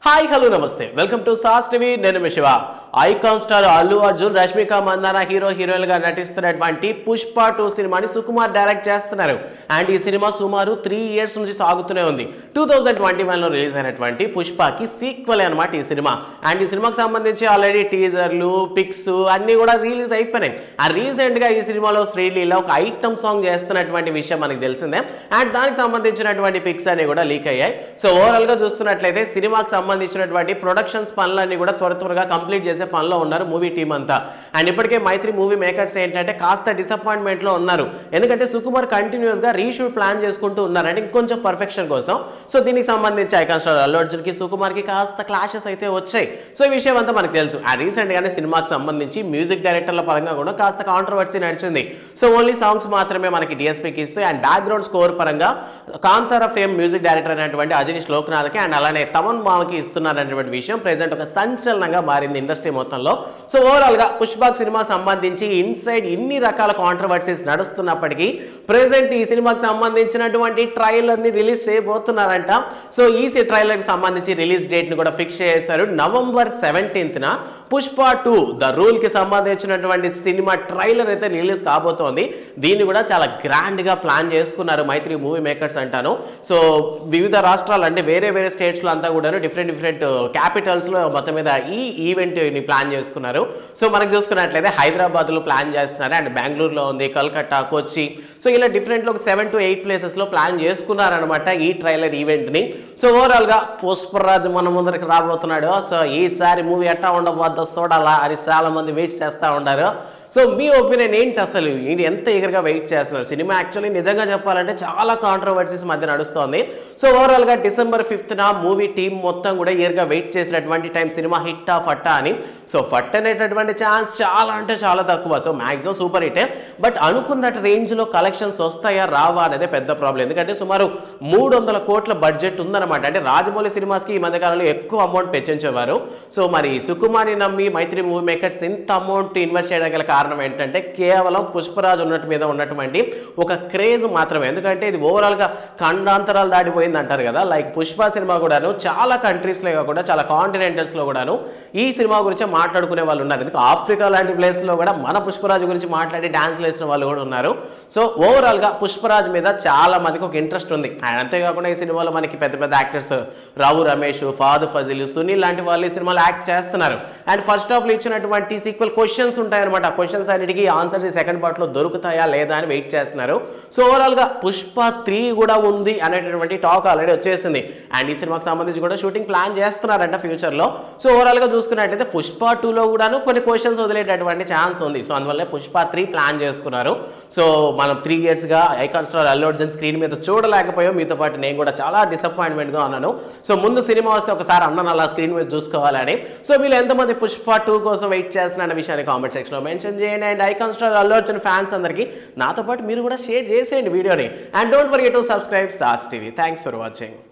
hi hello నమస్తే welcome to సాస్ TV నేను మీ Shiva icon star Allu Arjun Rashmika Mandanna heroine గా నటిస్తున్నటువంటి పుష్ప 2 సినిమాని సుకుమార్ డైరెక్ట్ చేస్తున్నారు అండ్ ఈ సినిమా సుమారు 3 ఇయర్స్ నుంచి సాగుతూనే ఉంది 2021 లో రిలీజ్ అయినటువంటి పుష్పకి సీక్వెల్ అన్నమాట ఈ సినిమా అండ్ ఈ సినిమాకి సంబంధించి ఆల్రెడీ టీజర్లు పిక్స్ అన్ని కూడా రిలీజ్ అయిపోయినాయి ఆ రీసెంట్ గా ఈ సినిమాలో శ్రీలీల ఒక ఐటమ్ సాంగ్ చేస్తున్నటువంటి విషయం మనకు తెలిసిందే అండ్ దానికి సంబంధించినటువంటి పిక్స్ అన్ని కూడా లీక్ అయ్యాయి సో ఓవరాల్ గా చూస్తున్నట్లయితే సినిమాకి సంబంధించినటువంటి ప్రొడక్షన్స్ పనులన్నీ కూడా త్వరగా కంప్లీట్ చేసే పనిలో ఉన్నారు మూవీ టీం అంతా అండ్ ఇప్పటికే మైత్రి మూవీ మేకర్స్ ఏంటంటే కాస్త డిసప్పాయింట్మెంట్ లో ఉన్నారు ఎందుకంటే సుకుమార్ కంటిన్యూస్ గా రీషూట్ ప్లాన్ చేసుకుంటూ ఉన్నారు అంటే ఇంకొంచెం పర్ఫెక్షన్ కోసం సో దీనికి సంబంధించి ఐకాన్ స్టార్ అల్లు అర్జున్ కి సుకుమార్ కి కాస్త క్లాషెస్ అయితే వచ్చాయి సో ఈ విషయం అంతా మనకు తెలుసు ఆ రీసెంట్ గానే సినిమాకి సంబంధించి మ్యూజిక్ డైరెక్టర్ల పరంగా కూడా కాస్త కాంట్రవర్సీ నడిచింది సో ఓన్లీ సాంగ్స్ మాత్రమే మనకి డిఎస్పీకి ఇస్తూ అండ్ బ్యాక్గ్రౌండ్ స్కోర్ పరంగా కాంతార ఫేమ్ మ్యూజిక్ డైరెక్టర్ అయినటువంటి అజనీష్ లోక్నాథ్కి అండ్ అలానే తమన్ మామకి ఇస్తున్నారనేటువంటి విషయం ప్రెజెంట్ ఒక సంచలనంగా మారింది ఇండస్ట్రీ మొత్తంలో సో ఓవరాల్ గా పుష్ప సినిమా సంబంధించి ఇన్సైడ్ ఇన్ని రకాల కాంట్రవర్సీస్ నడుస్తున్నప్పటికీ ప్రెజెంట్ ఈ సినిమాకి సంబంధించినటువంటి ట్రైలర్ ని రిలీజ్ చేయబోతున్నారంట సో ఈ ట్రైలర్ కి సంబంధించి రిలీజ్ డేట్ ని కూడా ఫిక్స్ చేశారు November 17th Pushpa 2 the rule కి సంబంధించినటువంటి సినిమా ట్రైలర్ అయితే రిలీజ్ కాబోతోంది దీన్ని కూడా చాలా గ్రాండ్ గా ప్లాన్ చేసుకున్నారు మైత్రి మూవీ మేకర్స్ అంటాను సో వివిధ రాష్ట్రాలు అంటే వేరే స్టేట్స్ లో అంతా కూడా డిఫరెంట్ క్యాపిటల్స్ లో మొత్తం మీద ఈ ఈవెంట్ ని ప్లాన్ చేసుకున్నారు సో మనకు చూసుకున్నట్లయితే హైదరాబాద్ లో ప్లాన్ చేస్తున్నారు అండ్ బెంగళూరులో ఉంది కల్కట్టా కొచ్చి సో ఇలా డిఫరెంట్ లో 7 to 8 ప్లేసెస్ లో ప్లాన్ చేసుకున్నారనమాట ఈ ట్రైలర్ ఈవెంట్ ని సో ఓవరాల్ గా పుష్పరాజ్ మన ముందరికి రాబోతున్నాడు సో ఈసారి మూవీ ఎట్టా ఉండబోద్దో చూడాలా అని చాలా మంది వెయిట్ చేస్తూ ఉన్నారు సో మీ ఒపీనియన్ ఏంటి అసలు ఎంత ఈగర్గా వెయిట్ చేస్తున్నారు సినిమా యాక్చువల్లీ నిజంగా చెప్పాలంటే చాలా కాంట్రవర్సీస్ మధ్య నడుస్తోంది సో ఓవరాల్ గా December 5th మూవీ టీం మొత్తం కూడా ఈగర్గా వెయిట్ చేసినటువంటి టైం సినిమా హిట్టా ఫట్టా అని సో ఫట్ అనేటటువంటి ఛాన్స్ చాలా అంటే చాలా తక్కువ సో మ్యాక్సిమం సూపర్ హిట్టే బట్ అనుకున్నట్టు రేంజ్ లో కలెక్షన్స్ వస్తాయా రావా అనేది పెద్ద ప్రాబ్లం ఎందుకంటే సుమారు 300 కోట్ల బడ్జెట్ ఉందన్నమాట అంటే రాజమౌళి సినిమాస్కి ఈ మధ్యకాలంలో ఎక్కువ అమౌంట్ పెంచేవారు సో మరి సుకుమార్ని నమ్మి మైత్రి మూవీ మేకర్స్ ఇంత అమౌంట్ ఇన్వెస్ట్ చేయడం గల కారణం ఏంటంటే కేవలం పుష్పరాజ్ మీద ఉన్నటువంటి ఒక క్రేజ్ మాత్రమే ఎందుకంటే ఇది ఓవరాల్ గా ఖండాంతరాలు దాటిపోయింది అంటారు కదా లైక్ పుష్ప సినిమా కూడాను చాలా కంట్రీస్ లో కాకుండా చాలా కాంటినెంటల్స్ లో కూడాను ఈ సినిమా గురించి మాట్లాడుకునే వాళ్ళు ఉన్నారు ఎందుకంటే ఆఫ్రికా లాంటి ప్లేస్ లో కూడా మన పుష్పరాజ్ గురించి మాట్లాడి డాన్స్ వేసిన వాళ్ళు కూడా ఉన్నారు సో ఓవరాల్ గా పుష్పరాజ్ మీద చాలా మందికి ఒక ఇంట్రెస్ట్ ఉంది అండ్ అంతేకాకుండా ఈ సినిమాలో మనకి పెద్ద యాక్టర్స్ రావు రమేష్ ఫాద్ ఫజిల్ సునీల్ లాంటి వాళ్ళు ఈ సినిమాలో యాక్ట్ చేస్తున్నారు అండ్ ఫస్ట్ హాఫ్ లో ఇచ్చినటువంటి సీక్వెల్ క్వశ్చన్స్ ఉంటాయన్నమాట క్వశ్చన్స్ అన్నిటికీ ఆన్సర్స్ ఈ సెకండ్ పార్ట్ లో దొరుకుతాయా లేదా అని వెయిట్ చేస్తున్నారు సో ఓవరాల్ గా పుష్ప 3 కూడా ఉంది అనేటటువంటి టాక్ ఆల్రెడీ వచ్చేసింది అండ్ ఈ సినిమాకి సంబంధించి కూడా షూటింగ్ ప్లాన్ చేస్తున్నారంట ఫ్యూచర్ లో సో ఓవరాల్ గా చూసుకున్నట్టయితే పుష్ప 2 లో కూడాను కొన్ని క్వశ్చన్స్ వదిలేటటువంటి ఛాన్స్ ఉంది సో అందువల్ల పుష్ప 3 ప్లాన్ చేసుకున్నారు సో మనం 3 years గా icon star Allu Arjun screen మీద చూడలేకపోయాం మీతో పాటు నేను కూడా చాలా డిసప్పాయింట్మెంట్ గా ఉన్నాను సో ముందు సినిమా వస్తే ఒకసారి అన్నను అలా స్క్రీన్ మీద చూసుకోవాలని సో మీరు ఎంతమంది పుష్ప 2 కోసం వెయిట్ చేస్తున్న విషయాన్ని కామెంట్ సెక్షన్ లో మెన్షన్ చేయండి and icon star Allu Arjun fans అందరికీ నాతో పాటు మీరు కూడా షేర్ చేసేయండి వీడియోని and don't forget to subscribe sauce TV thanks for watching